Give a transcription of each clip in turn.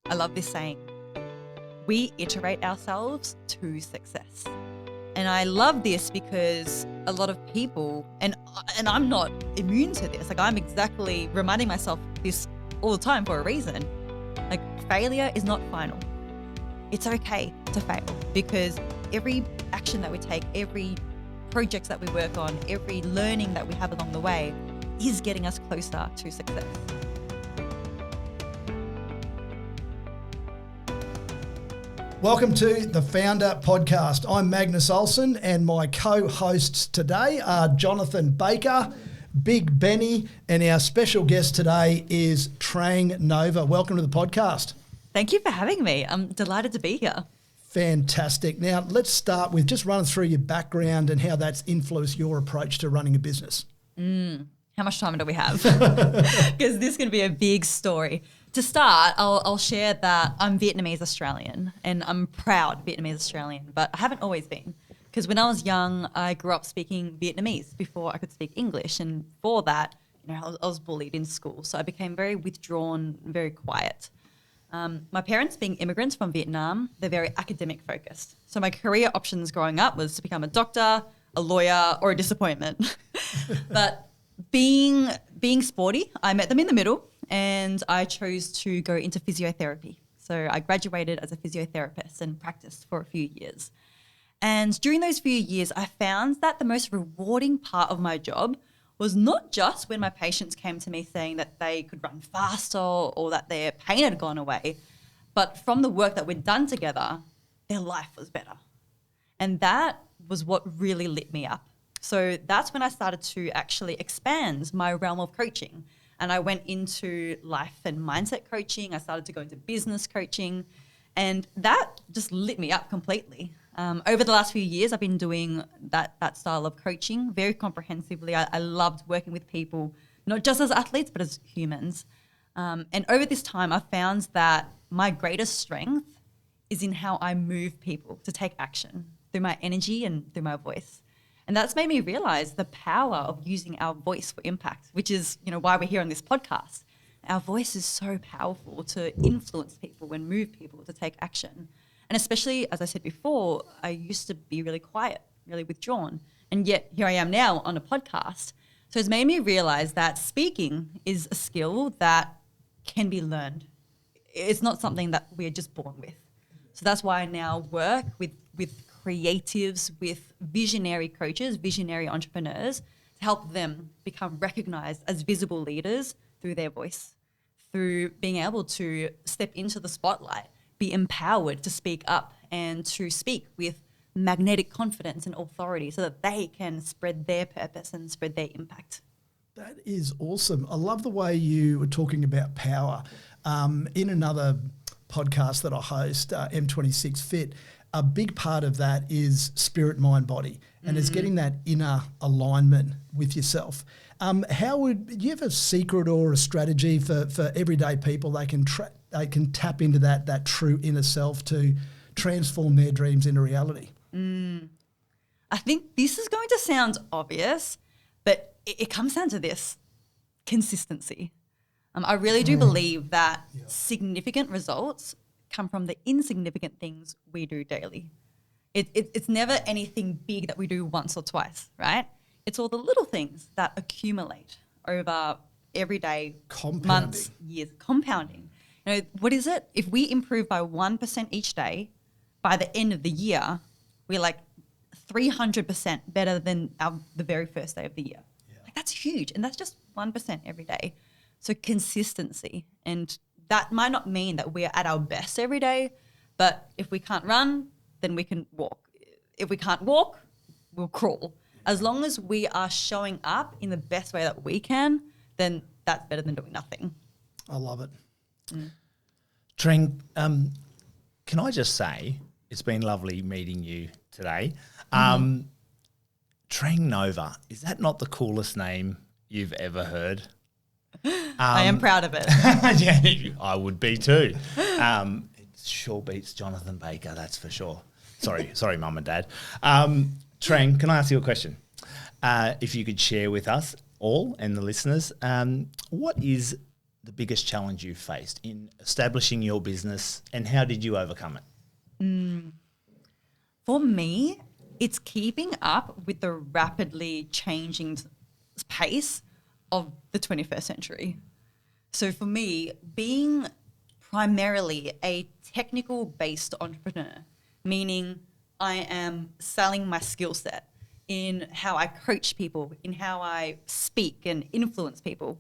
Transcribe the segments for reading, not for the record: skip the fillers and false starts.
I love this saying. We iterate ourselves to success. And I love this because a lot of people, and I'm not immune to this, like I'm exactly reminding myself this all the time for a reason. Like failure is not final. It's okay to fail because every action that we take, every project that we work on, every learning that we have along the way is getting us closer to success. Welcome to the Founder Podcast. I'm Magnus Olson and my co-hosts today are Jonathan Baker, Big Benny, and our special guest today is Trang Nova. Welcome to the podcast. Thank you for having me. I'm delighted to be here. Fantastic. Now, let's start with just running through your background and how that's influenced your approach to running a business. How much time do we have? Because this can be a big story. To start, I'll share that I'm Vietnamese-Australian and I'm proud Vietnamese-Australian, but I haven't always been. Because when I was young, I grew up speaking Vietnamese before I could speak English. And for that, I was bullied in school. So I became very withdrawn, very quiet. My parents, being immigrants from Vietnam, they're very academic focused. So my career options growing up was to become a doctor, a lawyer, or a disappointment. But being sporty, I met them in the middle and I chose to go into physiotherapy. So I graduated as a physiotherapist and practiced for a few years. And during those few years, I found that the most rewarding part of my job was not just when my patients came to me saying that they could run faster or that their pain had gone away, but from the work that we'd done together, their life was better. And that was what really lit me up. So that's when I started to actually expand my realm of coaching. And I went into life and mindset coaching. I started to go into business coaching. And that just lit me up completely. Over the last few years, I've been doing that style of coaching very comprehensively. I loved working with people, not just as athletes, but as humans. And over this time, I found that my greatest strength is in how I move people to take action through my energy and through my voice. And that's made me realize the power of using our voice for impact, which is, why we're here on this podcast. Our voice is so powerful to influence people and move people to take action. And especially, as I said before, I used to be really quiet, really withdrawn. And yet here I am now on a podcast. So it's made me realize that speaking is a skill that can be learned. It's not something that we're just born with. So that's why I now work with creatives, with visionary coaches, visionary entrepreneurs, to help them become recognized as visible leaders through their voice, through being able to step into the spotlight, be empowered to speak up and to speak with magnetic confidence and authority so that they can spread their purpose and spread their impact. That is awesome. I love the way you were talking about power. In another podcast that I host, M26 Fit, a big part of that is spirit, mind, body, and it's getting that inner alignment with yourself. How would you have a secret or a strategy for everyday people they can tap into that true inner self to transform their dreams into reality? I think this is going to sound obvious, but it comes down to this: consistency. I really do believe that significant results come from the insignificant things we do daily. It's never anything big that we do once or twice, right? It's all the little things that accumulate over every day, months, years, compounding. What is it? If we improve by 1% each day, by the end of the year, we're like 300% better than the very first day of the year. Yeah. Like that's huge. And that's just 1% every day. So consistency, and that might not mean that we're at our best every day, but if we can't run, then we can walk. If we can't walk, we'll crawl. As long as we are showing up in the best way that we can, then that's better than doing nothing. I love it. Trang, can I just say it's been lovely meeting you today. Trang Nova, is that not the coolest name you've ever heard? I am proud of it. Yeah, I would be too. It sure beats Jonathan Baker, that's for sure. Sorry, Mum and Dad. Trang, can I ask you a question? If you could share with us all and the listeners, what is the biggest challenge you faced in establishing your business, and how did you overcome it? For me, it's keeping up with the rapidly changing pace of the 21st century. So for me, being primarily a technical-based entrepreneur, meaning I am selling my skill set in how I coach people, in how I speak and influence people,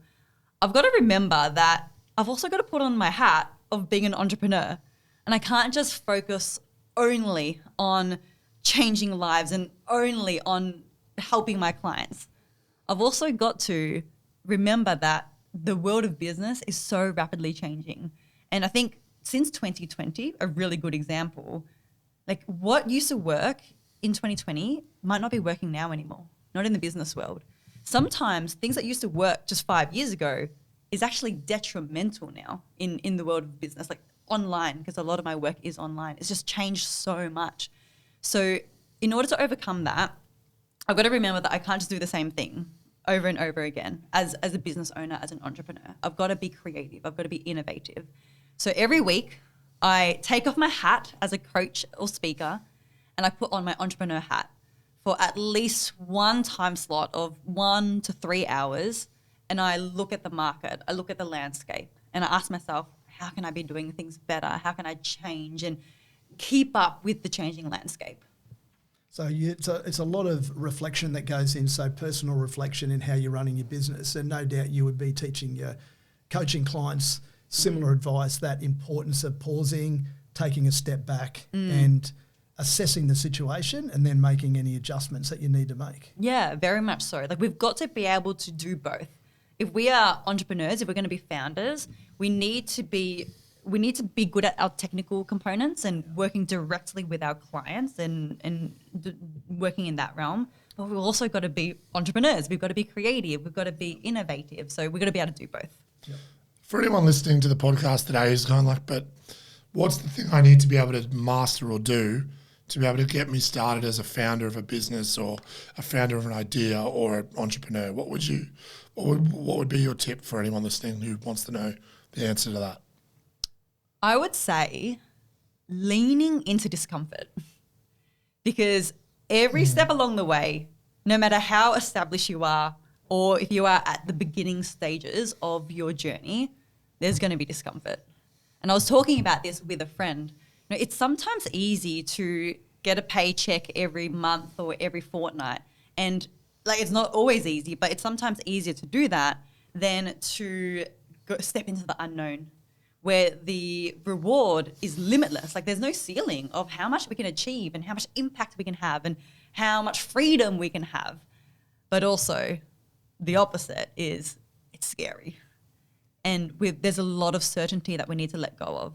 I've got to remember that I've also got to put on my hat of being an entrepreneur. And I can't just focus only on changing lives and only on helping my clients. I've also got to remember that the world of business is so rapidly changing. And I think since 2020, a really good example, like what used to work in 2020 might not be working now anymore, not in the business world. Sometimes things that used to work just 5 years ago is actually detrimental now in the world of business, like online, because a lot of my work is online. It's just changed so much. So in order to overcome that, I've got to remember that I can't just do the same thing over and over again as a business owner, as an entrepreneur. I've got to be creative. I've got to be innovative. So every week I take off my hat as a coach or speaker and I put on my entrepreneur hat for at least one time slot of 1 to 3 hours. And I look at the market, I look at the landscape, and I ask myself, how can I be doing things better? How can I change and keep up with the changing landscape? So it's a lot of reflection that goes in, so personal reflection in how you're running your business. And no doubt you would be teaching your coaching clients similar advice, that importance of pausing, taking a step back and assessing the situation and then making any adjustments that you need to make. Yeah, very much so. Like we've got to be able to do both. If we are entrepreneurs, if we're going to be founders, we need to be good at our technical components and working directly with our clients and working in that realm. But we've also got to be entrepreneurs. We've got to be creative. We've got to be innovative. So we've got to be able to do both. Yep. For anyone listening to the podcast today who's going like, but what's the thing I need to be able to master or do to be able to get me started as a founder of a business or a founder of an idea or an entrepreneur? What would be your tip for anyone listening who wants to know the answer to that? I would say leaning into discomfort, because every step along the way, no matter how established you are or if you are at the beginning stages of your journey, there's going to be discomfort. And I was talking about this with a friend. You know, it's sometimes easy to get a paycheck every month or every fortnight. And like, it's not always easy, but it's sometimes easier to do that than to step into the unknown, where the reward is limitless. Like there's no ceiling of how much we can achieve and how much impact we can have and how much freedom we can have. But also the opposite is it's scary. And there's a lot of certainty that we need to let go of.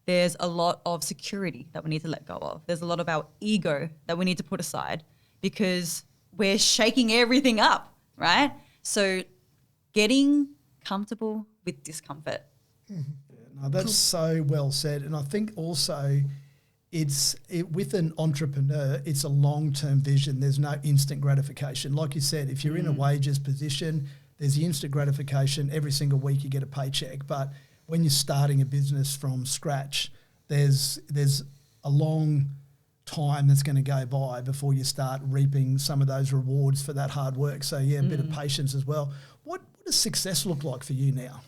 There's a lot of security that we need to let go of. There's a lot of our ego that we need to put aside because we're shaking everything up, right? So getting comfortable with discomfort. No, that's so well said. And I think also with an entrepreneur, it's a long-term vision. There's no instant gratification. Like you said, if you're in a wages position, there's the instant gratification. Every single week you get a paycheck. But when you're starting a business from scratch, there's a long time that's going to go by before you start reaping some of those rewards for that hard work. So, yeah, a bit of patience as well. What does success look like for you now?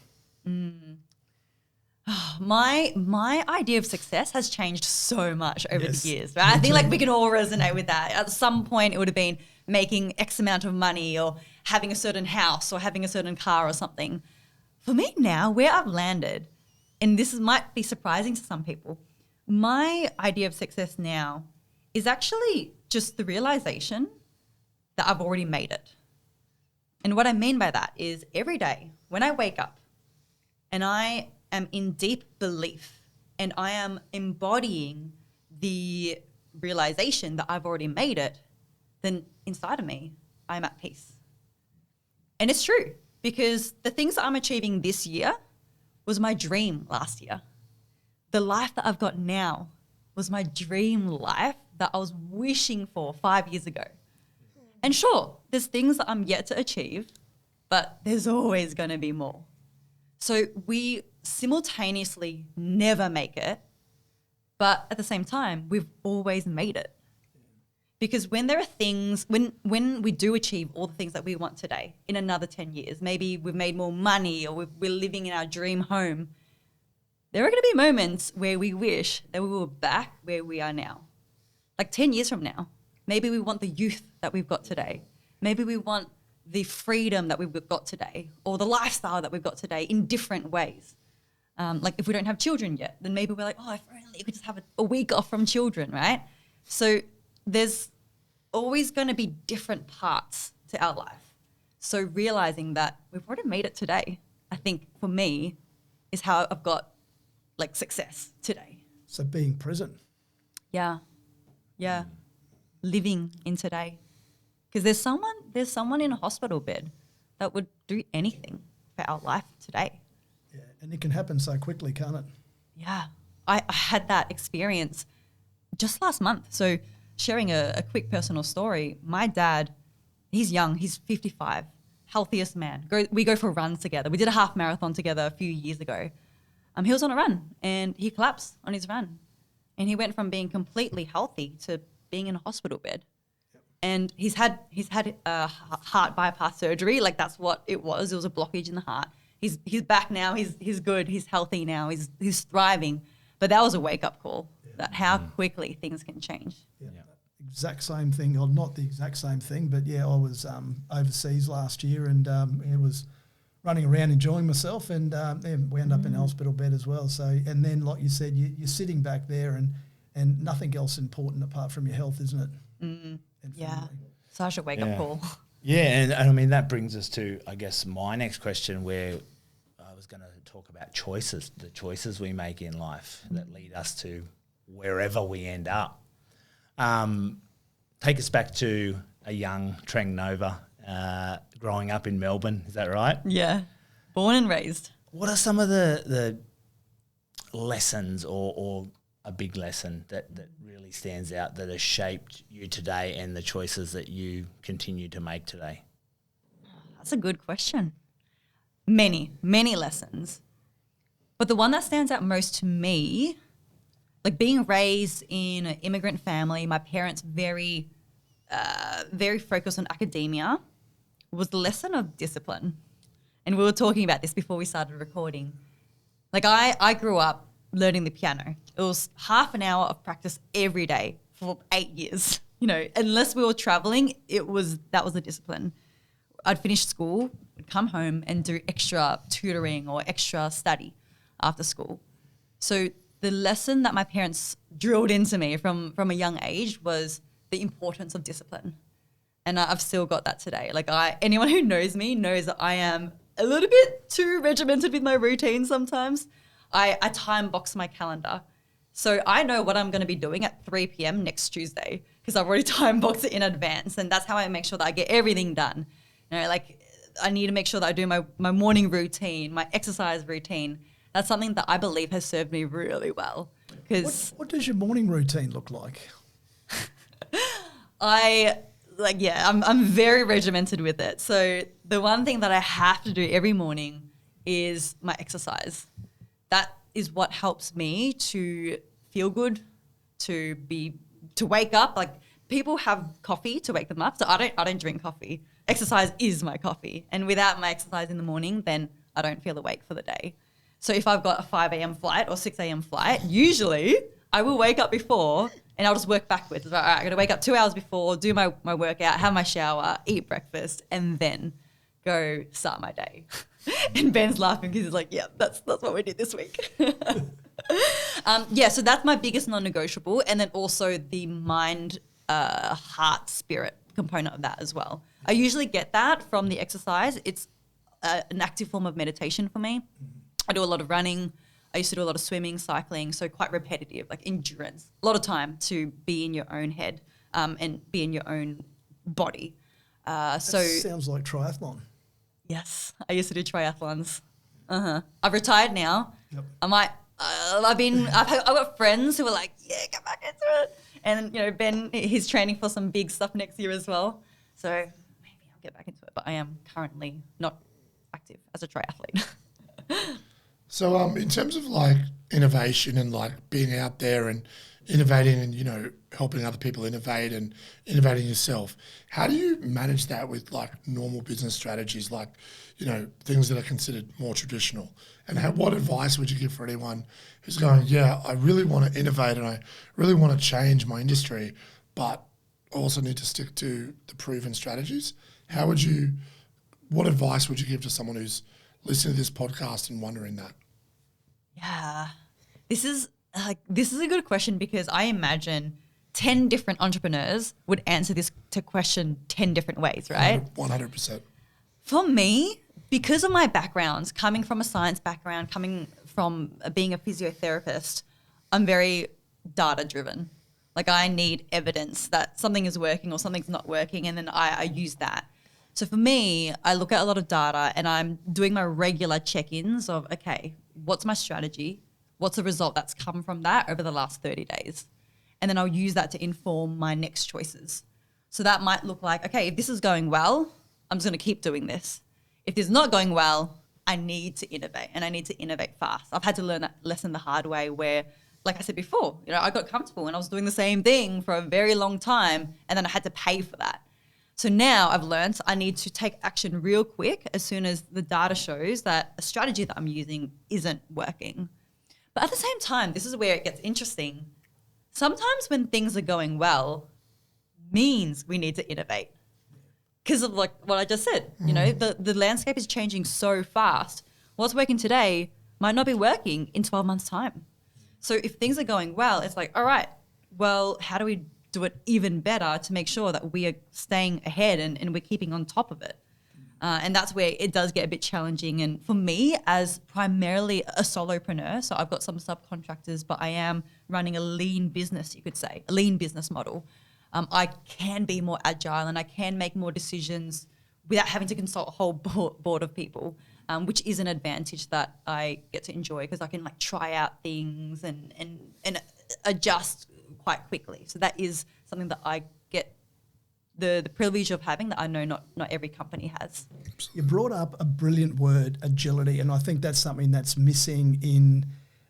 My idea of success has changed so much over Yes, the years. Right? I think like we can all resonate with that. At some point, it would have been making X amount of money or having a certain house or having a certain car or something. For me now, where I've landed, and this might be surprising to some people, my idea of success now is actually just the realization that I've already made it. And what I mean by that is every day when I wake up and I am in deep belief and I am embodying the realization that I've already made it, then inside of me, I'm at peace. And it's true, because the things that I'm achieving this year was my dream last year. The life that I've got now was my dream life that I was wishing for 5 years ago. And sure, there's things that I'm yet to achieve, but there's always going to be more. So we simultaneously never make it, but at the same time, we've always made it. Because when there are things, when we do achieve all the things that we want today in another 10 years, maybe we've made more money or we're living in our dream home, there are going to be moments where we wish that we were back where we are now. Like 10 years from now, maybe we want the youth that we've got today. Maybe we want the freedom that we've got today or the lifestyle that we've got today in different ways. Like if we don't have children yet, then maybe we're like, oh, if only we could just have a week off from children, right? So there's always going to be different parts to our life. So realizing that we've already made it today, I think for me, is how I've got like success today. So being present. Yeah. Living in today. Because there's someone in a hospital bed that would do anything for our life today. Yeah, and it can happen so quickly, can't it? Yeah. I had that experience just last month. So sharing a quick personal story, my dad, he's young, he's 55, healthiest man. We go for runs together. We did a half marathon together a few years ago. He was on a run and he collapsed on his run. And he went from being completely healthy to being in a hospital bed. Yep. And he's had a heart bypass surgery. Like that's what it was. It was a blockage in the heart. He's back now. He's good. He's healthy now. He's thriving. But that was a wake-up call that how quickly things can change. Yeah. Exact same thing, or not the exact same thing, but yeah, I was overseas last year and it was running around enjoying myself, and we end up in a hospital bed as well. So, and then like you said, you're sitting back there and nothing else important apart from your health, isn't it? Mm. Yeah, such a wake-up call. Yeah, and I mean that brings us to, I guess, my next question, where I was going to talk about choices, the choices we make in life that lead us to wherever we end up. Take us back to a young Trang Nova, growing up in Melbourne. Is that right? Yeah, born and raised. What are some of the lessons or a big lesson that really stands out that has shaped you today and the choices that you continue to make today? That's a good question. Many lessons. But the one that stands out most to me, like being raised in an immigrant family, my parents very focused on academia, was the lesson of discipline. And we were talking about this before we started recording. Like I grew up learning the piano. It was half an hour of practice every day for 8 years. You know, unless we were traveling, that was the discipline. I'd finish school, would come home and do extra tutoring or extra study after school. So the lesson that my parents drilled into me from a young age was the importance of discipline. And I've still got that today. Like anyone who knows me knows that I am a little bit too regimented with my routine sometimes. I time box my calendar. So I know what I'm going to be doing at 3 p.m. next Tuesday because I've already time boxed it in advance. And that's how I make sure that I get everything done. You know, like I need to make sure that I do my morning routine, my exercise routine. That's something that I believe has served me really well. Because what does your morning routine look like? I'm very regimented with it. So the one thing that I have to do every morning is my exercise. That is what helps me to feel good, to wake up. Like people have coffee to wake them up. So I don't drink coffee. Exercise is my coffee. And without my exercise in the morning, then I don't feel awake for the day. So if I've got a 5 a.m. flight or 6 a.m. flight, usually I will wake up before and I'll just work backwards. All right, I got to wake up 2 hours before, do my workout, have my shower, eat breakfast, and then go start my day. And Ben's laughing because he's like, yeah, that's what we did this week. So that's my biggest non-negotiable. And then also the mind, heart, spirit component of that as well. I usually get that from the exercise. It's an active form of meditation for me. I do a lot of running. I used to do a lot of swimming, cycling, so quite repetitive, like endurance. A lot of time to be in your own head and be in your own body. Sounds like triathlon. Yes, I used to do triathlons. I've retired now. Yep. I've got friends who are like, yeah, get back into it. And, you know, Ben, he's training for some big stuff next year as well. So maybe I'll get back into it. But I am currently not active as a triathlete. So in terms of like innovation and like being out there and innovating and, you know, helping other people innovate and innovating yourself, how do you manage that with like normal business strategies, like, you know, things that are considered more traditional? And what advice would you give for anyone who's going, yeah, I really want to innovate and I really want to change my industry, but I also need to stick to the proven strategies? What advice would you give to someone who's listening to this podcast and wondering that? Yeah, this is a good question, because I imagine 10 different entrepreneurs would answer this question 10 different ways, right? 100%. For me, because of my background, coming from a science background, coming from being a physiotherapist, I'm very data driven. Like, I need evidence that something is working or something's not working, and then I use that. So for me, I look at a lot of data and I'm doing my regular check-ins of, okay, what's my strategy? What's the result that's come from that over the last 30 days? And then I'll use that to inform my next choices. So that might look like, okay, if this is going well, I'm just going to keep doing this. If this is not going well, I need to innovate, and I need to innovate fast. I've had to learn that lesson the hard way where, like I said before, you know, I got comfortable and I was doing the same thing for a very long time, and then I had to pay for that. So now I've learned I need to take action real quick as soon as the data shows that a strategy that I'm using isn't working. But at the same time, this is where it gets interesting. Sometimes when things are going well, means we need to innovate. Because of like what I just said, you know, the landscape is changing so fast. What's working today might not be working in 12 months' time. So if things are going well, it's like, all right, well, how do we do it even better to make sure that we are staying ahead and we're keeping on top of it? And that's where it does get a bit challenging. And for me, as primarily a solopreneur, so I've got some subcontractors, but I am running a lean business, you could say, a lean business model. I can be more agile and I can make more decisions without having to consult a whole board of people, which is an advantage that I get to enjoy, because I can like try out things and adjust quite quickly. So that is something that I get the privilege of having that I know not every company has. You brought up a brilliant word, agility, and I think that's something that's missing in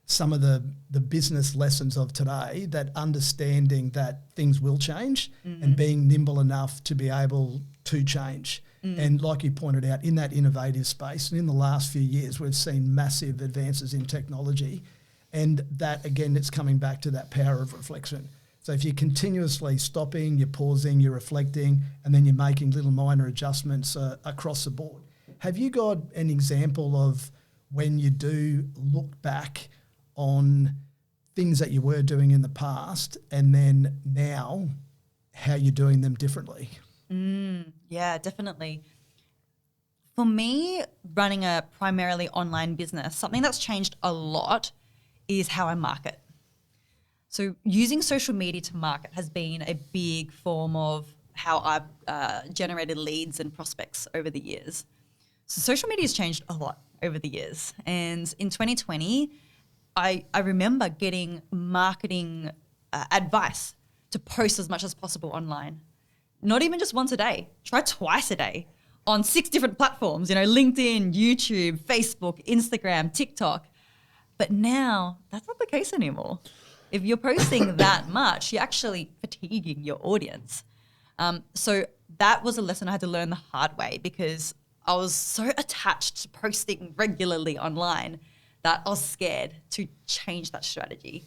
some of the business lessons of today, that understanding that things will change and being nimble enough to be able to change. And like you pointed out, in that innovative space, and in the last few years, we've seen massive advances in technology. And that, again, it's coming back to that power of reflection. So if you're continuously stopping, you're pausing, you're reflecting, and then you're making little minor adjustments across the board. Have you got an example of when you do look back on things that you were doing in the past and then now how you're doing them differently? Yeah, definitely. For me, running a primarily online business, something that's changed a lot is how I market. So using social media to market has been a big form of how I've generated leads and prospects over the years. So social media has changed a lot over the years. And in 2020, I remember getting marketing advice to post as much as possible online. Not even just once a day, try twice a day on 6 different platforms, you know, LinkedIn, YouTube, Facebook, Instagram, TikTok. But now that's not the case anymore. If you're posting that much, you're actually fatiguing your audience. So that was a lesson I had to learn the hard way, because I was so attached to posting regularly online that I was scared to change that strategy.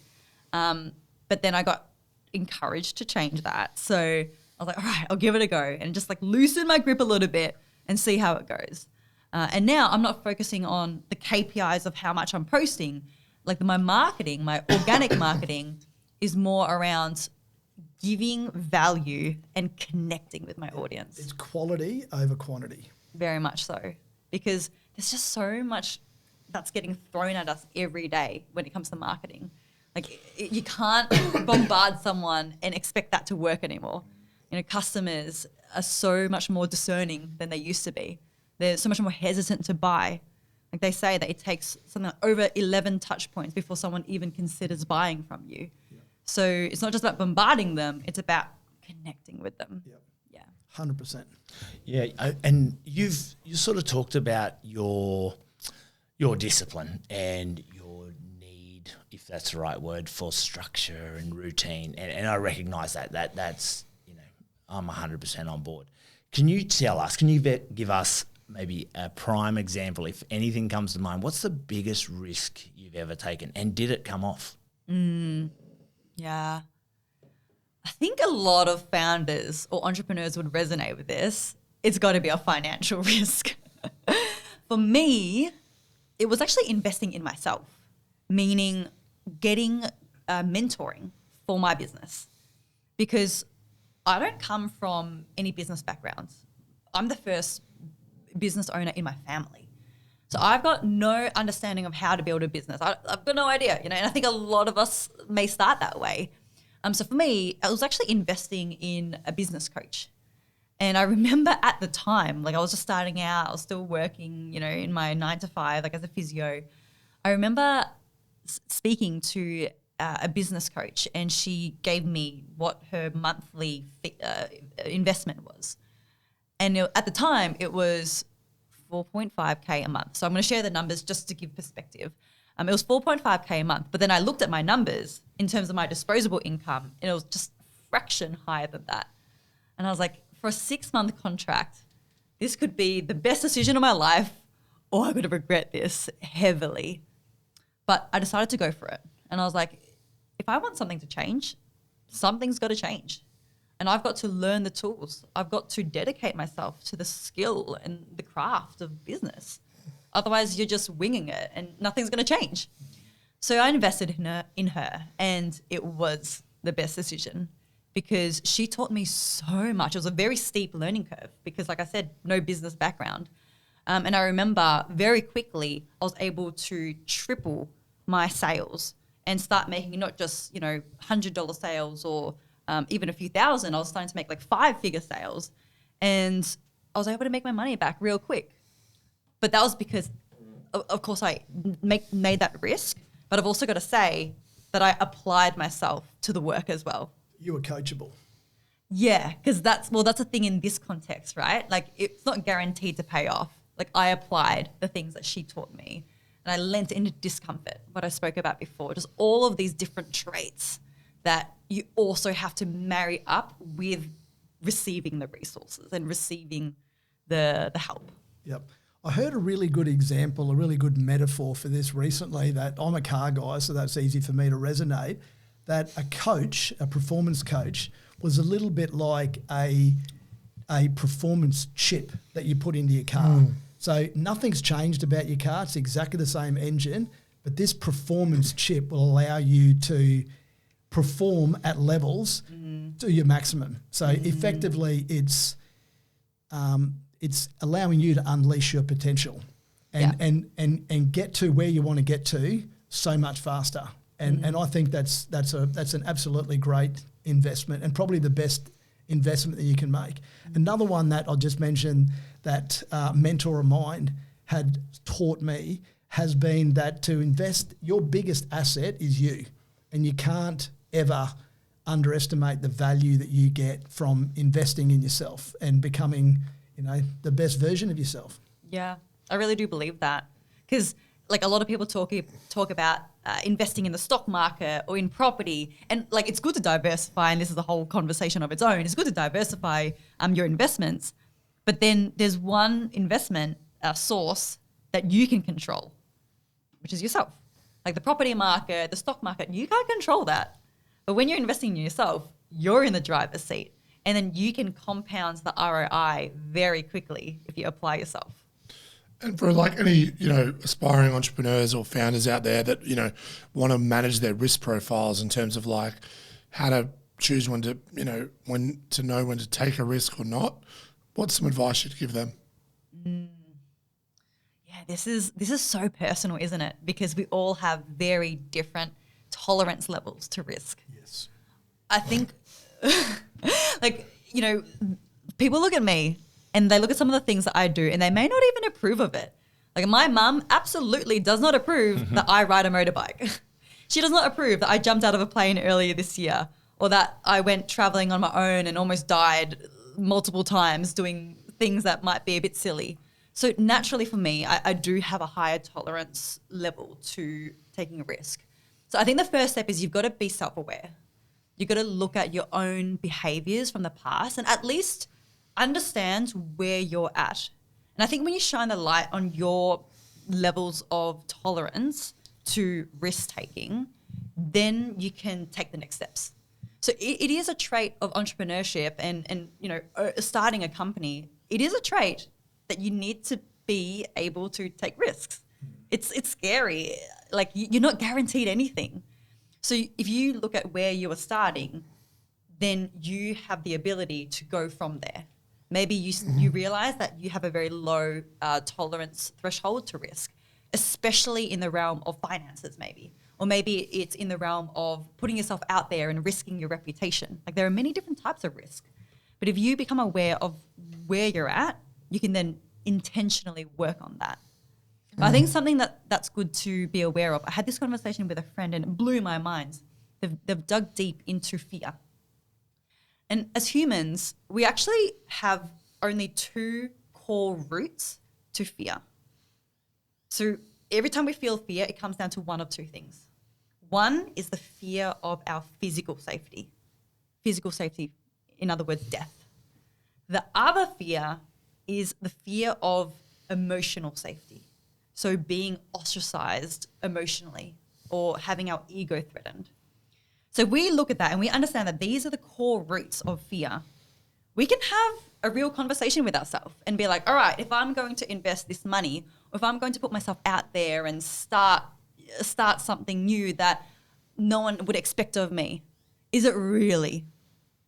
But then I got encouraged to change that. So I was like, all right, I'll give it a go, and just like loosen my grip a little bit and see how it goes. And now I'm not focusing on the KPIs of how much I'm posting. Like my marketing, my organic marketing is more around giving value and connecting with my audience. It's quality over quantity. Very much so, because there's just so much that's getting thrown at us every day when it comes to marketing. Like you can't bombard someone and expect that to work anymore. You know, customers are so much more discerning than they used to be. They're so much more hesitant to buy. Like they say that it takes something like over 11 touch points before someone even considers buying from you. Yeah. So it's not just about bombarding them, it's about connecting with them. Yep. Yeah. 100%. Yeah, and you sort of talked about your discipline and your need, if that's the right word, for structure and routine. And I recognise that's, I'm 100% on board. Can you give us maybe a prime example, if anything comes to mind? What's the biggest risk you've ever taken, and did it come off? Yeah. I think a lot of founders or entrepreneurs would resonate with this. It's got to be a financial risk. For me, it was actually investing in myself, meaning getting mentoring for my business, because I don't come from any business backgrounds. I'm the first business owner in my family. So I've got no understanding of how to build a business. I've got no idea, and I think a lot of us may start that way. So for me, I was actually investing in a business coach. And I remember at the time, I was just starting out, I was still working, in my 9 to 5, as a physio. I remember speaking to a business coach, and she gave me what her monthly investment was. And at the time, it was 4.5K a month. So I'm going to share the numbers just to give perspective. It was 4.5K a month, but then I looked at my numbers in terms of my disposable income, and it was just a fraction higher than that. And I was like, for a 6-month contract, this could be the best decision of my life, or I'm going to regret this heavily. But I decided to go for it. And I was like, if I want something to change, something's got to change. And I've got to learn the tools. I've got to dedicate myself to the skill and the craft of business. Otherwise, you're just winging it and nothing's going to change. So I invested in her, and it was the best decision because she taught me so much. It was a very steep learning curve because, like I said, no business background. And I remember very quickly I was able to triple my sales and start making not just, $100 sales or even a few thousand. I was starting to make 5-figure sales, and I was able to make my money back real quick. But that was because, of course, I made that risk, but I've also got to say that I applied myself to the work as well. You were coachable. Yeah, because that's a thing in this context, right? It's not guaranteed to pay off. I applied the things that she taught me, and I lent into discomfort, what I spoke about before, just all of these different traits that you also have to marry up with receiving the resources and receiving the help. Yep. I heard a really good example, a really good metaphor for this recently, that I'm a car guy, so that's easy for me to resonate, that a coach, a performance coach, was a little bit like a performance chip that you put into your car. So nothing's changed about your car. It's exactly the same engine, but this performance chip will allow you to perform at levels to your maximum. So effectively it's allowing you to unleash your potential and get to where you want to get to so much faster. And I think that's an absolutely great investment and probably the best investment that you can make. Another one that I'll just mention that mentor of mine had taught me has been that to invest, your biggest asset is you, and you can't ever underestimate the value that you get from investing in yourself and becoming, the best version of yourself. Yeah, I really do believe that because a lot of people talk about investing in the stock market or in property, and it's good to diversify, and this is a whole conversation of its own. It's good to diversify your investments, but then there's one investment source that you can control, which is yourself. The property market, the stock market, you can't control that. But when you're investing in yourself, you're in the driver's seat, and then you can compound the ROI very quickly if you apply yourself. And for any, aspiring entrepreneurs or founders out there that, want to manage their risk profiles in terms of how to choose when to, when to know when to take a risk or not, what's some advice you'd give them? Yeah, this is so personal, isn't it? Because we all have very different tolerance levels to risk. Yes. I think, people look at me and they look at some of the things that I do and they may not even approve of it. My mum absolutely does not approve that I ride a motorbike. She does not approve that I jumped out of a plane earlier this year or that I went traveling on my own and almost died multiple times doing things that might be a bit silly. So naturally for me, I do have a higher tolerance level to taking a risk. So I think the first step is you've got to be self-aware. You've got to look at your own behaviors from the past and at least understand where you're at. And I think when you shine the light on your levels of tolerance to risk-taking, then you can take the next steps. So it is a trait of entrepreneurship and starting a company. It is a trait that you need to be able to take risks. It's scary. Like you're not guaranteed anything. So if you look at where you are starting, then you have the ability to go from there. Maybe you realize that you have a very low tolerance threshold to risk, especially in the realm of finances maybe. Or maybe it's in the realm of putting yourself out there and risking your reputation. Like there are many different types of risk. But if you become aware of where you're at, you can then intentionally work on that. But I think something that's good to be aware of, I had this conversation with a friend and it blew my mind. They've dug deep into fear. And as humans, we actually have only 2 core roots to fear. So every time we feel fear, it comes down to one of 2 things. One is the fear of our physical safety. Physical safety, in other words, death. The other fear is the fear of emotional safety. So being ostracized emotionally or having our ego threatened. So we look at that and we understand that these are the core roots of fear. We can have a real conversation with ourselves and be like, all right, if I'm going to invest this money, or if I'm going to put myself out there and start something new that no one would expect of me, is it really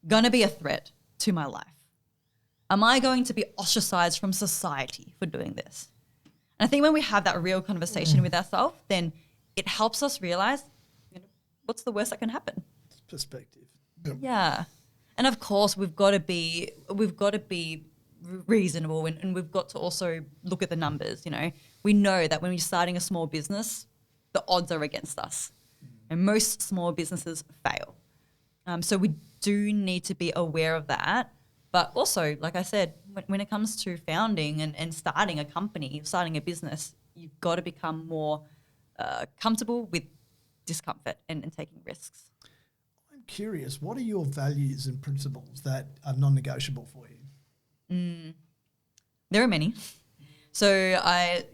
going to be a threat to my life? Am I going to be ostracized from society for doing this? And I think when we have that real conversation with ourselves, then it helps us realize, what's the worst that can happen? Perspective. Yep. Yeah. And of course, we've got to be reasonable and we've got to also look at the numbers. We know that when we're starting a small business, the odds are against us. And most small businesses fail. So we do need to be aware of that. But also, like I said, when it comes to founding and starting a company, starting a business, you've got to become more comfortable with discomfort and taking risks. I'm curious, what are your values and principles that are non-negotiable for you? There are many. So I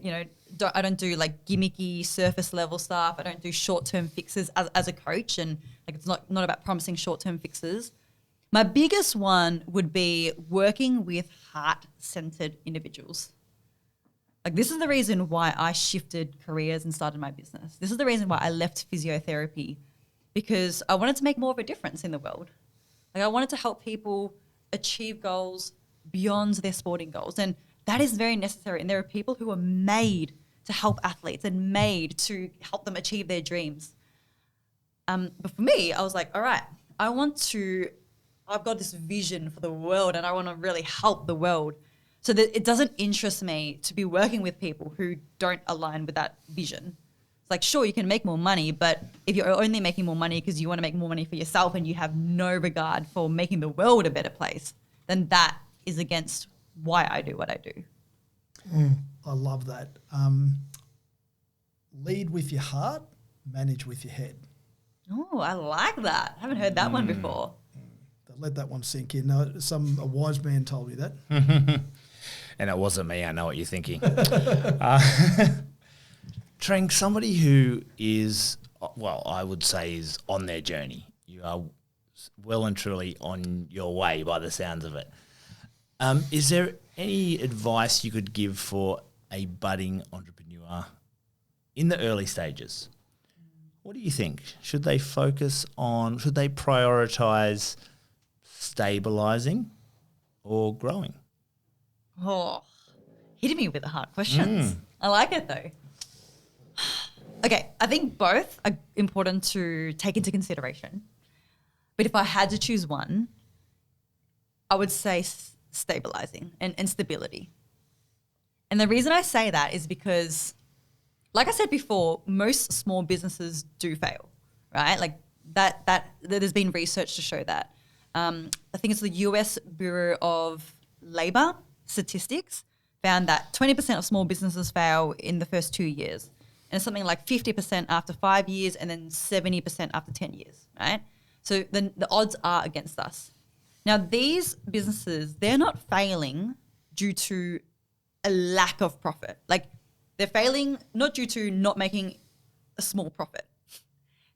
don't do like gimmicky surface level stuff. I don't do short-term fixes as a coach, and like it's not about promising short-term fixes. My biggest one would be working with heart-centered individuals. Like this is the reason why I shifted careers and started my business. This is the reason why I left physiotherapy, because I wanted to make more of a difference in the world. Like I wanted to help people achieve goals beyond their sporting goals. And that is very necessary. And there are people who are made to help athletes and made to help them achieve their dreams. But for me, I was like, all right, I've got this vision for the world and I want to really help the world. So that it doesn't interest me to be working with people who don't align with that vision. It's like, sure, you can make more money, but if you're only making more money because you want to make more money for yourself and you have no regard for making the world a better place, then that is against why I do what I do. I love that. Lead with your heart, manage with your head. Oh, I like that. I haven't heard that one before. Let that one sink in. A wise man told me that. And it wasn't me. I know what you're thinking. Trang, somebody who is, I would say is on their journey. You are well and truly on your way by the sounds of it. Is there any advice you could give for a budding entrepreneur in the early stages? What do you think? Should they prioritize stabilizing or growing? Oh, hitting me with the hard questions. I like it though. Okay, I think both are important to take into consideration. But if I had to choose one, I would say stabilizing and stability. And the reason I say that is because, like I said before, most small businesses do fail, right? Like that there's been research to show that. I think it's the US Bureau of Labor statistics. found that 20% of small businesses fail in the first 2 years. And it's something like 50% after 5 years and then 70% after 10 years, right? So then the odds are against us. Now, these businesses, they're not failing due to a lack of profit. Like, they're failing not due to not making a small profit.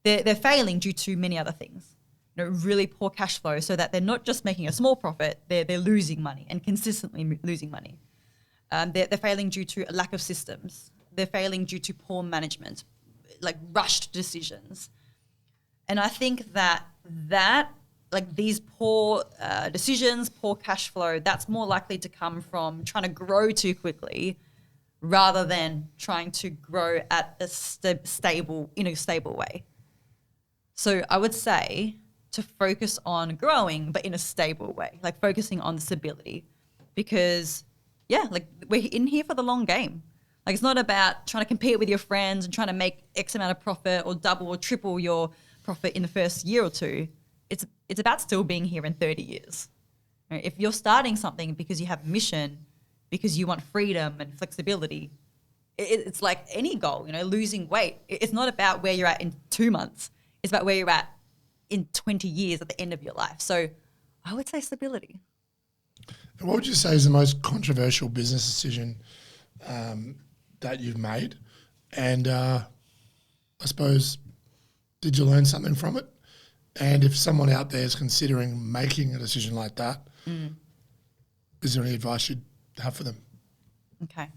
They're failing due to many other things. Really poor cash flow, so that they're not just making a small profit, they're losing money and consistently losing money. They're failing due to a lack of systems. They're failing due to poor management, like rushed decisions. And I think that like these poor decisions, poor cash flow, that's more likely to come from trying to grow too quickly rather than trying to grow at a stable way. So I would say to focus on growing, but in a stable way, like focusing on the stability, because like we're in here for the long game. Like, it's not about trying to compete with your friends and trying to make X amount of profit or double or triple your profit in the first year or two. It's about still being here in 30 years. Right? If you're starting something because you have a mission, because you want freedom and flexibility, it's like any goal, losing weight. It's not about where you're at in 2 months. It's about where you're at in 20 years at the end of your life. So I would say stability. And what would you say is the most controversial business decision that you've made? And I suppose, did you learn something from it? And if someone out there is considering making a decision like that, is there any advice you'd have for them? Okay.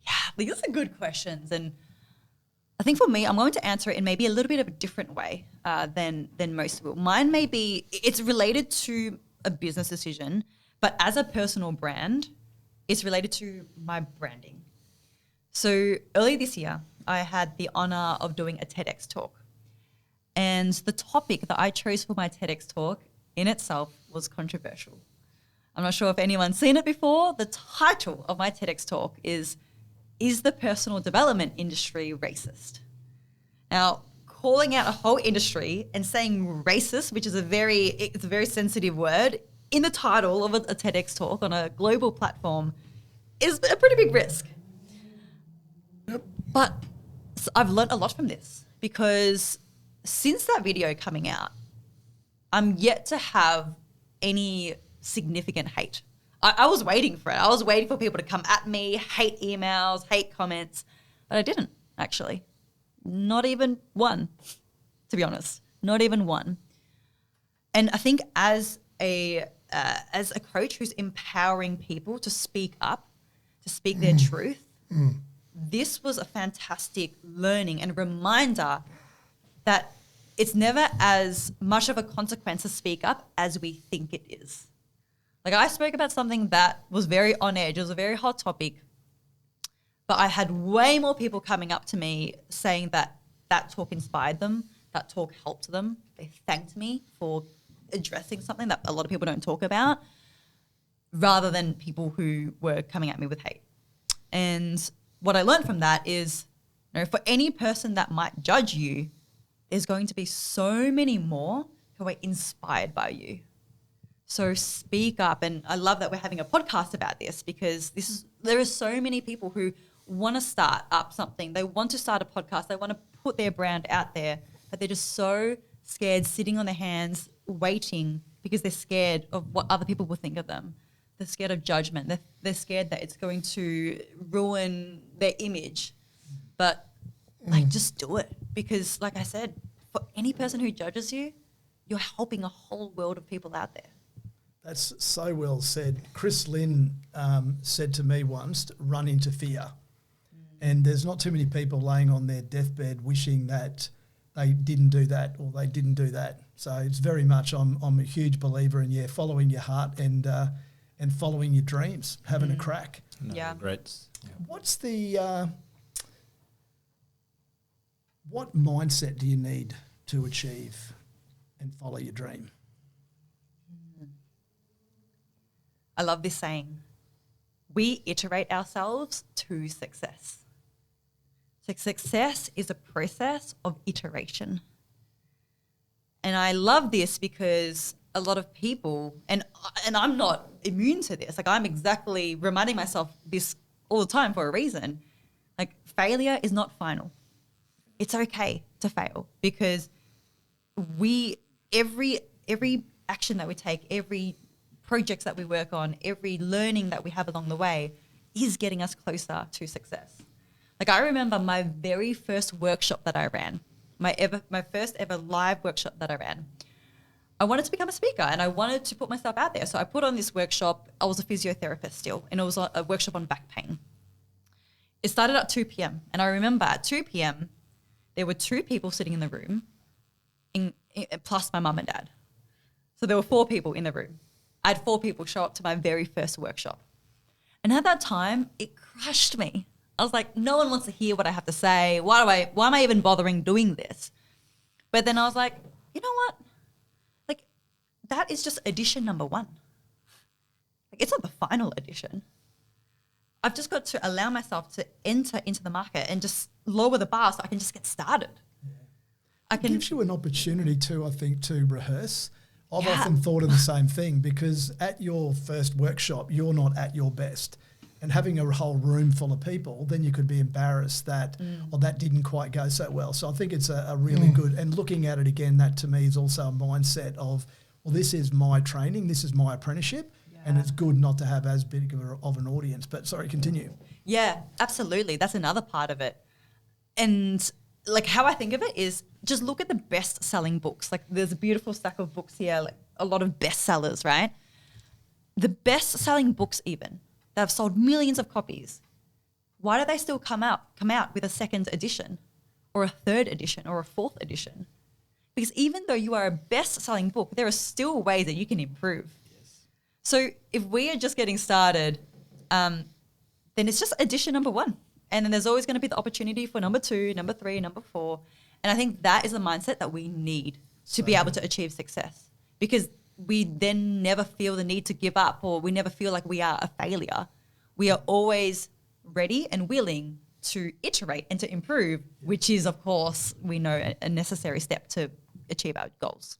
Yeah, these are good questions. And I think for me, I'm going to answer it in maybe a little bit of a different way than most people. Mine may be, it's related to a business decision, but as a personal brand, it's related to my branding. So earlier this year, I had the honor of doing a TEDx talk. And the topic that I chose for my TEDx talk in itself was controversial. I'm not sure if anyone's seen it before. The title of my TEDx talk is the personal development industry racist? Now, calling out a whole industry and saying racist, which is a very sensitive word, in the title of a TEDx talk on a global platform is a pretty big risk. Yep. But I've learned a lot from this, because since that video coming out, I'm yet to have any significant hate. I was waiting for it. I was waiting for people to come at me, hate emails, hate comments, but I didn't, actually. Not even one, to be honest. Not even one. And I think as a coach who's empowering people to speak up, to speak their truth, this was a fantastic learning and reminder that it's never as much of a consequence to speak up as we think it is. Like, I spoke about something that was very on edge. It was a very hot topic. But I had way more people coming up to me saying that talk inspired them, that talk helped them. They thanked me for addressing something that a lot of people don't talk about, rather than people who were coming at me with hate. And what I learned from that is, for any person that might judge you, there's going to be so many more who are inspired by you. So speak up. And I love that we're having a podcast about this, because there are so many people who want to start up something. They want to start a podcast. They want to put their brand out there, but they're just so scared, sitting on their hands, waiting, because they're scared of what other people will think of them. They're scared of judgment. They're scared that it's going to ruin their image. But just do it. Because like I said, for any person who judges you, you're helping a whole world of people out there. That's so well said. Chris Lynn said to me once, run into fear. And there's not too many people laying on their deathbed wishing that they didn't do that or they didn't do that. So it's very much, I'm a huge believer in, following your heart and following your dreams, having a crack. No regrets. Yeah. What's the what mindset do you need to achieve and follow your dream? I love this saying. We iterate ourselves to success. So success is a process of iteration. And I love this because a lot of people, and I'm not immune to this. Like I'm exactly reminding myself this all the time for a reason. Like failure is not final. It's okay to fail because every action that we take, every projects that we work on, every learning that we have along the way is getting us closer to success. Like I remember my very first workshop that I ran, my first ever live workshop that I ran. I wanted to become a speaker and I wanted to put myself out there. So I put on this workshop. I was a physiotherapist still, and it was a workshop on back pain. It started at 2 p.m. And I remember at 2 p.m., there were 2 people sitting in the room, plus my mum and dad. So there were 4 people in the room. I had 4 people show up to my very first workshop. And at that time, it crushed me. I was like, no one wants to hear what I have to say. Why am I even bothering doing this? But then I was like, you know what? Like, that is just edition number 1. Like, it's not the final edition. I've just got to allow myself to enter into the market and just lower the bar so I can just get started. Yeah. It gives you an opportunity too, I think, to rehearse. I've Yeah. often thought of the same thing because at your first workshop, you're not at your best. And having a whole room full of people, then you could be embarrassed that, that didn't quite go so well. So I think it's a really good, and looking at it again, that to me is also a mindset of, well, this is my training, this is my apprenticeship, and it's good not to have as big of an audience. But sorry, continue. Yeah, absolutely. That's another part of it. And like how I think of it is just look at the best-selling books. Like there's a beautiful stack of books here, like a lot of bestsellers, right? The best-selling books even that have sold millions of copies, why do they still come out with a second edition or a third edition or a fourth edition? Because even though you are a best-selling book, there are still ways that you can improve. Yes. So if we are just getting started, then it's just edition number 1. And then there's always going to be the opportunity for number 2, number 3, number 4. And I think that is the mindset that we need to be able to achieve success, because we then never feel the need to give up, or we never feel like we are a failure. We are always ready and willing to iterate and to improve, which is, of course, we know a necessary step to achieve our goals.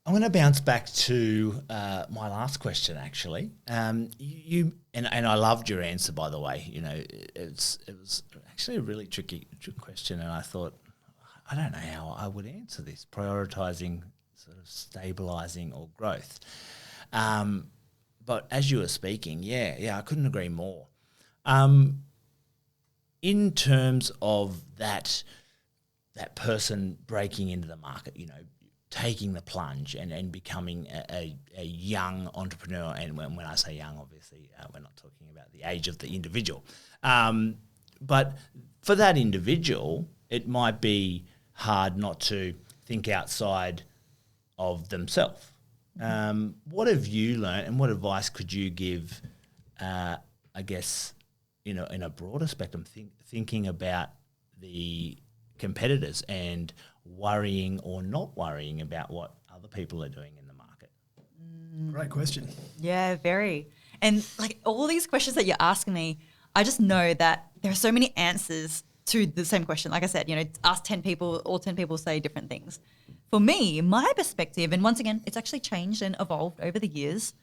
I'm going to bounce back to my last question. Actually, you and I loved your answer. By the way, you know, it was actually a really tricky question, and I thought, I don't know how I would answer this. Prioritizing sort of stabilizing or growth, but as you were speaking, I couldn't agree more. In terms of that person breaking into the market, you know, taking the plunge and becoming a young entrepreneur. And when I say young, obviously, we're not talking about the age of the individual. But for that individual, it might be hard not to think outside of themselves. What have you learned, and what advice could you give, I guess, you know, in a broader spectrum, thinking about the competitors and worrying or not worrying about what other people are doing in the market? Great question. Yeah, very. And like all these questions that you're asking me, I just know that there are so many answers to the same question. Like I said, you know, ask 10 people, all 10 people say different things. For me, my perspective, and once again, it's actually changed and evolved over the years,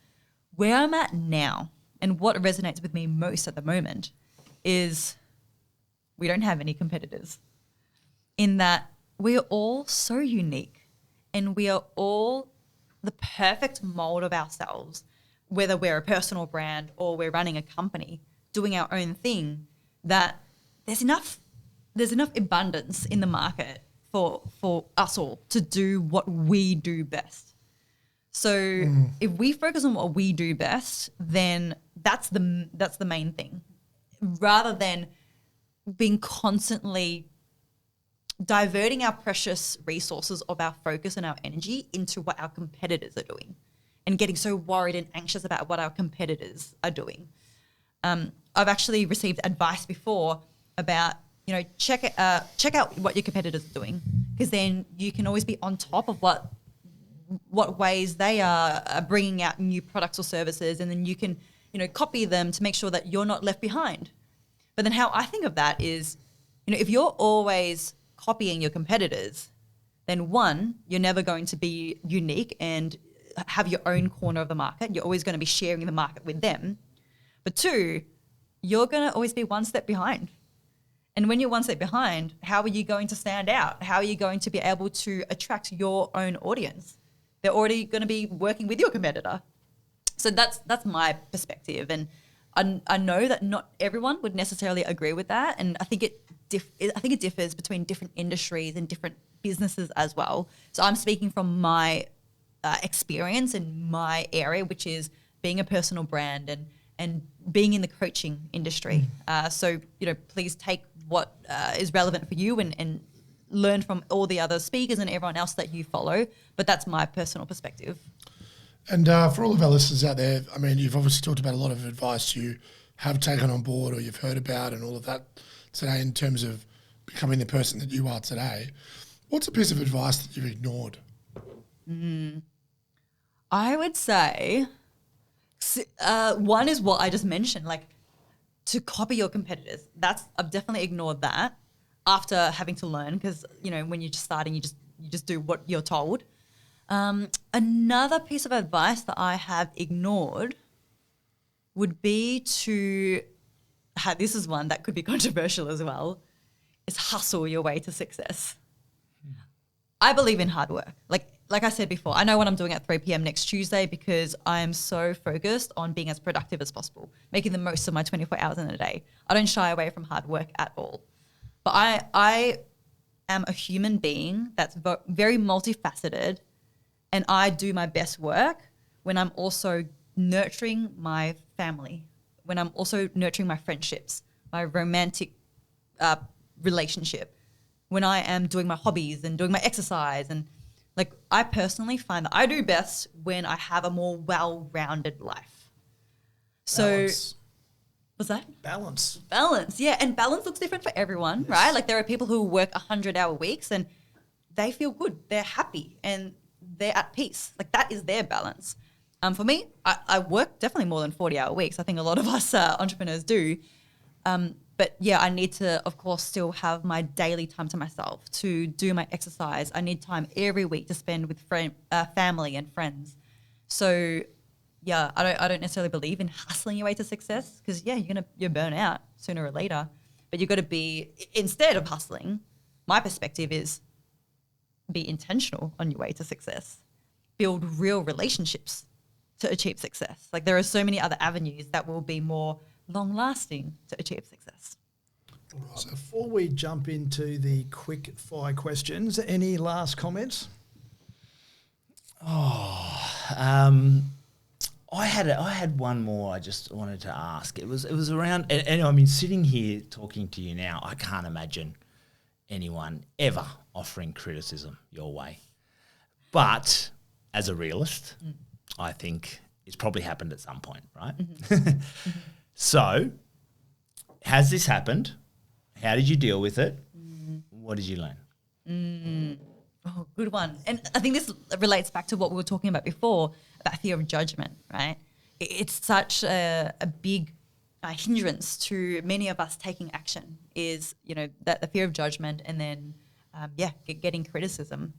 where I'm at now and what resonates with me most at the moment is we don't have any competitors, in that we are all so unique and we are all the perfect mold of ourselves, whether we're a personal brand or we're running a company, doing our own thing, that there's enough abundance in the market for us all to do what we do best. So if we focus on what we do best, then that's the main thing, rather than being constantly diverting our precious resources of our focus and our energy into what our competitors are doing and getting so worried and anxious about what our competitors are doing. I've actually received advice before about, you know, check out what your competitors are doing, because then you can always be on top of what ways they are bringing out new products or services, and then you can, you know, copy them to make sure that you're not left behind. But then how I think of that is, you know, if you're always copying your competitors, then one, you're never going to be unique and have your own corner of the market. You're always going to be sharing the market with them. But 2, you're going to always be one step behind. And when you're one step behind, how are you going to stand out? How are you going to be able to attract your own audience? They're already going to be working with your competitor. So that's my perspective. And I know that not everyone would necessarily agree with that. And I think it differs between different industries and different businesses as well. So I'm speaking from my experience in my area, which is being a personal brand and being in the coaching industry. So, please take what is relevant for you and learn from all the other speakers and everyone else that you follow. But that's my personal perspective. And for all of our listeners out there, I mean, you've obviously talked about a lot of advice you have taken on board or you've heard about and all of that today in terms of becoming the person that you are today. What's a piece of advice that you've ignored? I would say one is what I just mentioned, like to copy your competitors. I've definitely ignored that after having to learn because, when you're just starting, you just do what you're told. Another piece of advice that I have ignored would be this is one that could be controversial as well, is hustle your way to success. I believe in hard work. Like I said before, I know what I'm doing at 3 p.m. next Tuesday because I am so focused on being as productive as possible, making the most of my 24 hours in a day. I don't shy away from hard work at all. But I am a human being that's very multifaceted, and I do my best work when I'm also nurturing my family, when I'm also nurturing my friendships, my romantic relationship, when I am doing my hobbies and doing my exercise. And I personally find that I do best when I have a more well-rounded life. Balance. What's that? Balance. Balance, yeah. And balance looks different for everyone, right? Like there are people who work 100-hour weeks and they feel good. They're happy and they're at peace. Like that is their balance. For me, I work definitely more than 40-hour weeks. I think a lot of us entrepreneurs do. But yeah, I need to, of course, still have my daily time to myself to do my exercise. I need time every week to spend with family and friends. So yeah, I don't necessarily believe in hustling your way to success because yeah, you're burn out sooner or later. But you've got to be, instead of hustling, my perspective is be intentional on your way to success. Build real relationships to achieve success. Like there are so many other avenues that will be more long-lasting to achieve success. So before we jump into the quick fire questions, any last comments? I had one more I just wanted to ask. It was around, and I mean, sitting here talking to you now, I can't imagine anyone ever offering criticism your way. But as a realist, I think it's probably happened at some point, right? So, has this happened? How did you deal with it? What did you learn? Oh, good one. And I think this relates back to what we were talking about before, about fear of judgment, right? It's such a big hindrance to many of us taking action is, that the fear of judgment and then, getting criticism.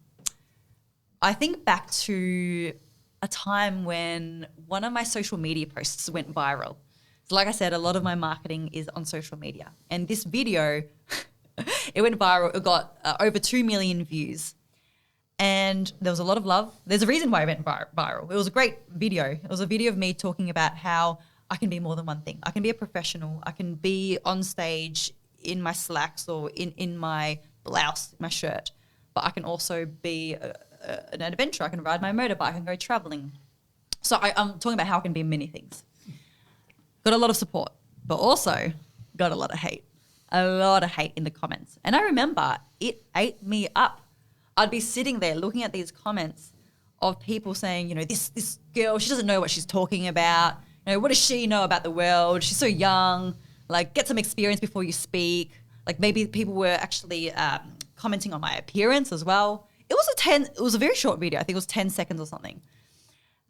I think back to a time when one of my social media posts went viral. So like I said, a lot of my marketing is on social media. And this video, it went viral. It got over 2 million views. And there was a lot of love. There's a reason why it went viral. It was a great video. It was a video of me talking about how I can be more than one thing. I can be a professional. I can be on stage in my slacks or in my blouse, my shirt. But I can also be an adventurer. I can ride my motorbike. I can go traveling. So I'm talking about how I can be many things. Got a lot of support, but also got a lot of hate. A lot of hate in the comments. And I remember it ate me up. I'd be sitting there looking at these comments of people saying, this girl, she doesn't know what she's talking about. What does she know about the world? She's so young. Like, get some experience before you speak. Like, maybe people were actually commenting on my appearance as well. It was a very short video. I think it was 10 seconds or something.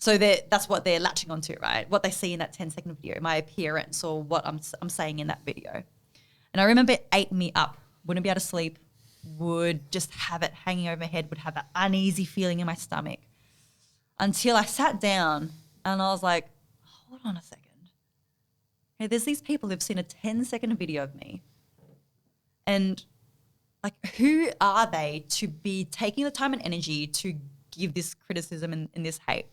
So that's what they're latching onto, right? What they see in that 10-second video, my appearance or what I'm saying in that video. And I remember it ate me up. Wouldn't be able to sleep. Would just have it hanging over my head. Would have that uneasy feeling in my stomach. until I sat down and I was like, hold on a second. Hey, there's these people who've seen a 10-second video of me. And like, who are they to be taking the time and energy to give this criticism and this hate?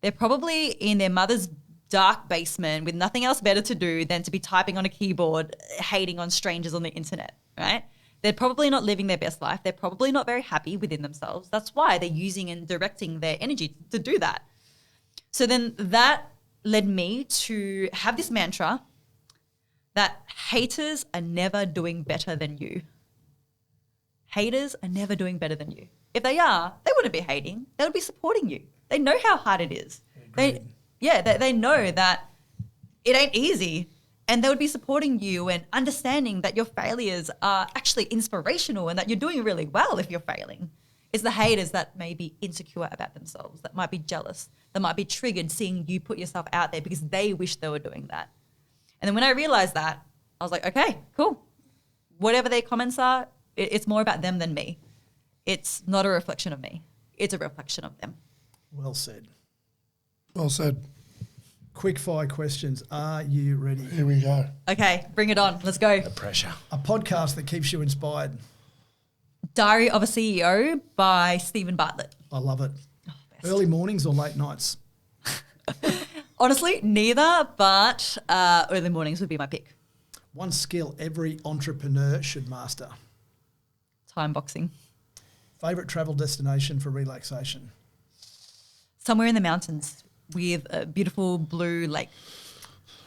They're probably in their mother's dark basement with nothing else better to do than to be typing on a keyboard, hating on strangers on the internet, right? They're probably not living their best life. They're probably not very happy within themselves. That's why they're using and directing their energy to do that. So then that led me to have this mantra that haters are never doing better than you. Haters are never doing better than you. If they are, they wouldn't be hating. They would be supporting you. They know how hard it is. They know that it ain't easy, and they would be supporting you and understanding that your failures are actually inspirational and that you're doing really well if you're failing. It's the haters that may be insecure about themselves, that might be jealous, that might be triggered seeing you put yourself out there because they wish they were doing that. And then when I realized that, I was like, okay, cool. Whatever their comments are, it's more about them than me. It's not a reflection of me. It's a reflection of them. Well said. Well said. Quick fire questions. Are you ready? Here we go. Okay, bring it on. Let's go. The pressure. A podcast that keeps you inspired. Diary of a CEO by Stephen Bartlett. I love it. Early mornings or late nights? Honestly, neither, but early mornings would be my pick. One skill every entrepreneur should master. Time boxing. Favourite travel destination for relaxation? Somewhere in the mountains with a beautiful blue lake.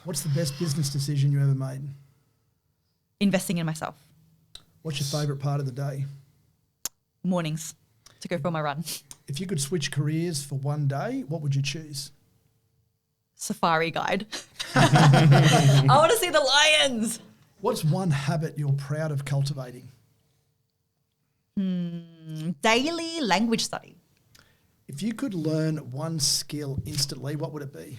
What's the best business decision you ever made? Investing in myself. What's your favourite part of the day? Mornings to go for my run. If you could switch careers for one day, what would you choose? Safari guide. I want to see the lions. What's one habit you're proud of cultivating? Daily language study. If you could learn one skill instantly, what would it be?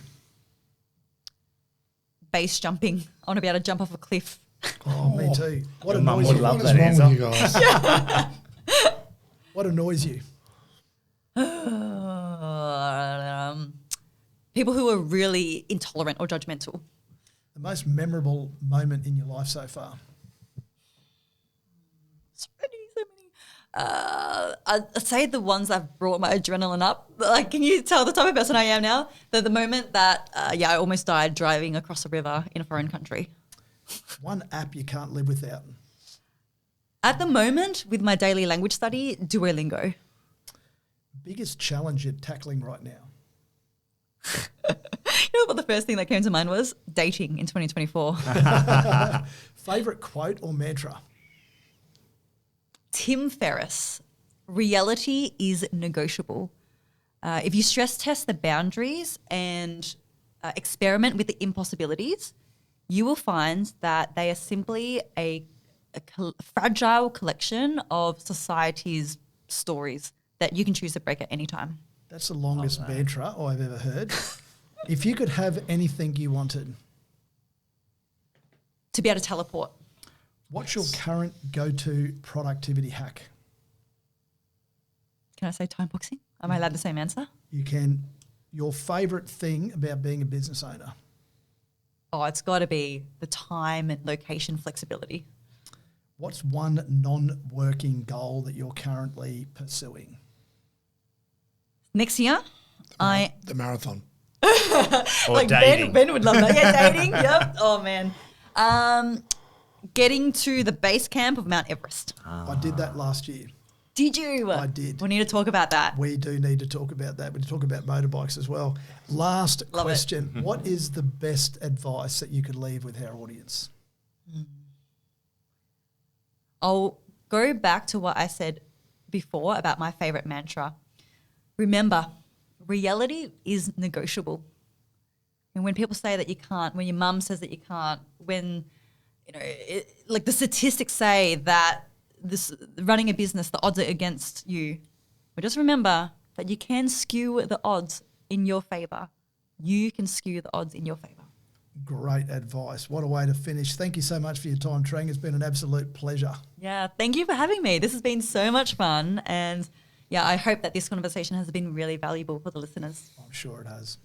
Base jumping. I want to be able to jump off a cliff. Oh, me too. What Your mum annoys would you? love What is that wrong answer. with you guys? What annoys you? People who are really intolerant or judgmental. The most memorable moment in your life so far? So many. I'd say the ones I've brought my adrenaline up. Like, can you tell the type of person I am now? The moment that, I almost died driving across a river in a foreign country. One app you can't live without? At the moment, with my daily language study, Duolingo. Biggest challenge you're tackling right now? You know what the first thing that came to mind was? Dating in 2024. Favourite quote or mantra? Tim Ferriss, reality is negotiable. If you stress test the boundaries and experiment with the impossibilities, you will find that they are simply a fragile collection of society's stories that you can choose to break at any time. That's the longest mantra I've ever heard. If you could have anything you wanted, To be able to teleport. what's your current go-to productivity hack? Can I say time boxing? Am I allowed the same answer? You can. Your favourite thing about being a business owner? Oh, it's got to be the time and location flexibility. What's one non-working goal that you're currently pursuing? Next year, The marathon. Or like dating. Ben would love that. Yeah, dating. Yep. Oh man. Getting to the base camp of Mount Everest. I did that last year. Did you? I did. We need to talk about that. We do need to talk about that. We need to talk about motorbikes as well. Last Love it. question. What is the best advice that you could leave with our audience? I'll go back to what I said before about my favorite mantra. Remember, reality is negotiable. And when people say that you can't, when your mum says that you can't, when, like the statistics say that this running a business, the odds are against you. But just remember that you can skew the odds in your favour. You can skew the odds in your favour. Great advice. What a way to finish. Thank you so much for your time, Trang. It's been an absolute pleasure. Yeah, thank you for having me. This has been so much fun. And yeah, I hope that this conversation has been really valuable for the listeners. I'm sure it has.